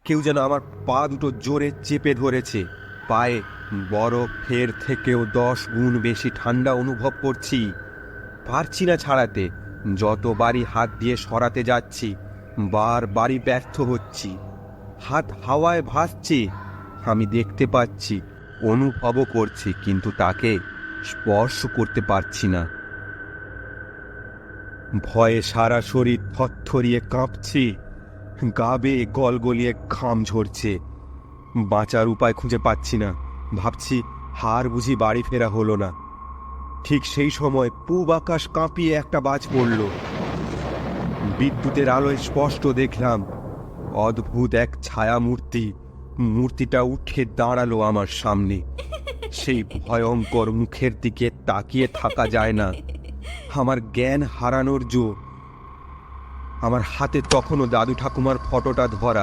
কেউ যেন আমার পা দুটো জোরে চেপে ধরেছে। পায়ে বরফের থেকেও 10 গুণ বেশি ঠান্ডা অনুভব করছি। পারছি না ছাড়াতে। যতবারই হাত দিয়ে সরাতে যাচ্ছি, বারবারই ব্যর্থ হচ্ছি। হাত হাওয়ায় ভাসছে। আমি দেখতে পাচ্ছি, অনুভবও করছি, কিন্তু তাকে স্পর্শ করতে পারছি না। ভয়ে সারা শরীর থরথরিয়ে কাঁপছে, গা বেয়ে গলগলিয়ে ঘাম ঝরছে। বাঁচার উপায় খুঁজে পাচ্ছি না। ভাবছি, হার বুঝি বাড়ি ফেরা হলো না। ঠিক সেই সময় পূব আকাশ কাঁপিয়ে একটা বাজ পড়ল। বিদ্যুতের আলোয় স্পষ্ট দেখলাম অদ্ভুত এক ছায়া মূর্তি। মূর্তিটা উঠে দাঁড়ালো আমার সামনে। সেই ভয়ঙ্কর মুখের দিকে তাকিয়ে থাকা যায় না। আমার জ্ঞান হারানোর জো। আমার হাতে তখনও দাদু ঠাকুমার ফটোটা ধরা।